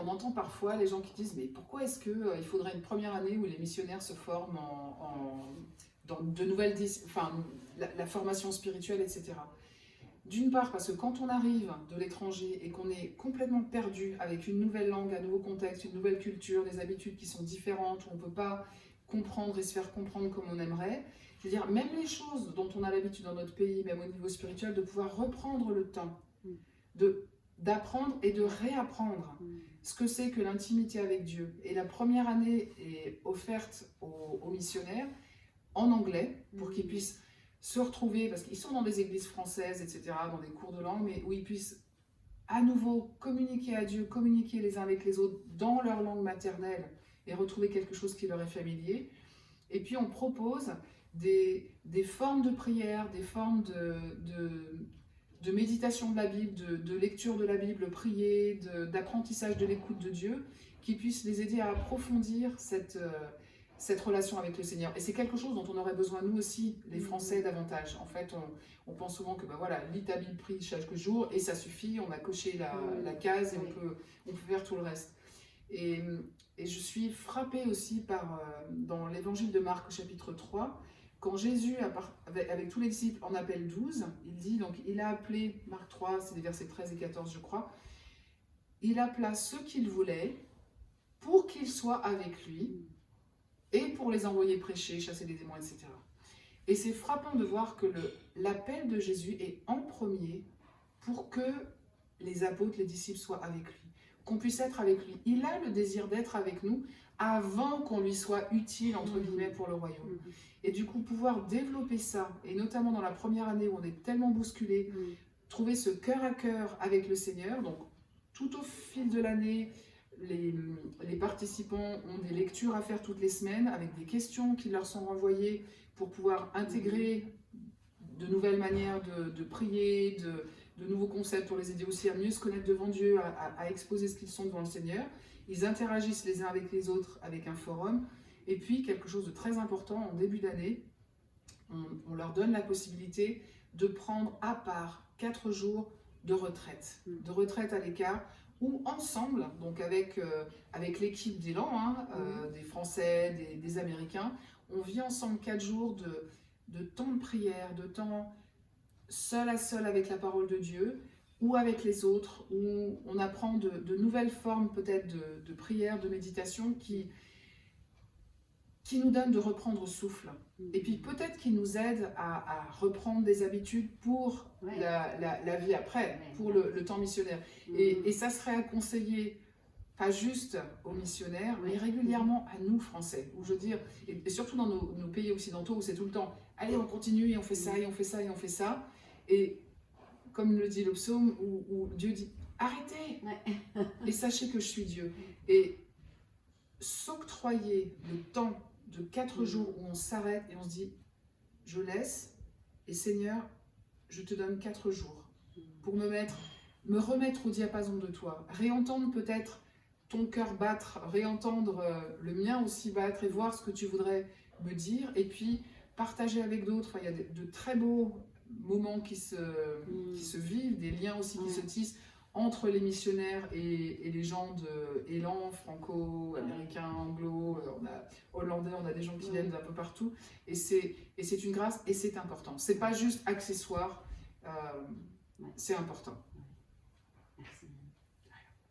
on entend parfois les gens qui disent mais pourquoi est-ce qu'il faudrait une première année où les missionnaires se forment dans de nouvelles... Enfin, la formation spirituelle, etc. D'une part, parce que quand on arrive de l'étranger et qu'on est complètement perdu avec une nouvelle langue, un nouveau contexte, une nouvelle culture, des habitudes qui sont différentes, où on ne peut pas comprendre et se faire comprendre comme on aimerait, je veux dire, même les choses dont on a l'habitude dans notre pays, même au niveau spirituel, de pouvoir reprendre le temps, d'apprendre et de réapprendre ce que c'est que l'intimité avec Dieu. Et la première année est offerte aux missionnaires en anglais, pour qu'ils puissent se retrouver, parce qu'ils sont dans des églises françaises, etc., dans des cours de langue, mais où ils puissent à nouveau communiquer à Dieu, communiquer les uns avec les autres dans leur langue maternelle et retrouver quelque chose qui leur est familier. Et puis on propose des formes de prière, des formes de méditation de la Bible, de lecture de la Bible, prier, d'apprentissage de l'écoute de Dieu, qui puissent les aider à approfondir cette relation avec le Seigneur. Et c'est quelque chose dont on aurait besoin, nous aussi, les Français, davantage. En fait, on pense souvent que, ben voilà, lis ta Bible, prie chaque jour, et ça suffit, on a coché la case, et on peut faire tout le reste. Et je suis frappée aussi dans l'évangile de Marc, chapitre 3, quand Jésus, avec tous les disciples, en appelle 12, il dit, donc il a appelé, Marc 3, c'est les versets 13 et 14, je crois, il appela ceux qu'il voulait pour qu'ils soient avec lui, et pour les envoyer prêcher, chasser les démons, etc. Et c'est frappant de voir que l'appel de Jésus est en premier pour que les apôtres, les disciples soient avec lui, qu'on puisse être avec lui. Il a le désir d'être avec nous avant qu'on lui soit utile, entre guillemets, pour le royaume. Et du coup, pouvoir développer ça, et notamment dans la première année où on est tellement bousculé, trouver ce cœur à cœur avec le Seigneur, donc tout au fil de l'année, les participants ont des lectures à faire toutes les semaines avec des questions qui leur sont renvoyées pour pouvoir intégrer de nouvelles manières de prier, de nouveaux concepts pour les aider aussi à mieux se connaître devant Dieu, à exposer ce qu'ils sont devant le Seigneur. Ils interagissent les uns avec les autres avec un forum. Et puis, quelque chose de très important, en début d'année, on leur donne la possibilité de prendre à part 4 jours de retraite à l'écart, ou ensemble, donc avec l'équipe d'Élan, des Français, des Américains, on vit ensemble 4 jours de temps de prière, de temps seul à seul avec la parole de Dieu, ou avec les autres, où on apprend de nouvelles formes peut-être de prière, de méditation qui nous donnent de reprendre souffle. Et puis peut-être qui nous aident à reprendre des habitudes pour la vie après, pour le temps missionnaire. Et ça serait à conseiller, pas juste aux missionnaires, mais régulièrement à nous, Français. Où je veux dire, et surtout dans nos pays occidentaux, où c'est tout le temps, allez, on continue, et on fait ça, et on fait ça, et on fait ça. Et comme le dit le psaume, où Dieu dit, arrêtez, et sachez que je suis Dieu. Et s'octroyer le temps de 4 jours où on s'arrête et on se dit, je laisse, et Seigneur, je te donne 4 jours pour me remettre au diapason de toi, réentendre peut-être ton cœur battre, réentendre le mien aussi battre et voir ce que tu voudrais me dire, et puis partager avec d'autres. Enfin, il y a de très beaux moments qui se vivent, des liens aussi qui se tissent entre les missionnaires et les gens d'élan, franco-américains, anglo, on a hollandais, on a des gens qui viennent d'un peu partout. Et c'est une grâce et c'est important. C'est pas juste accessoire, c'est important.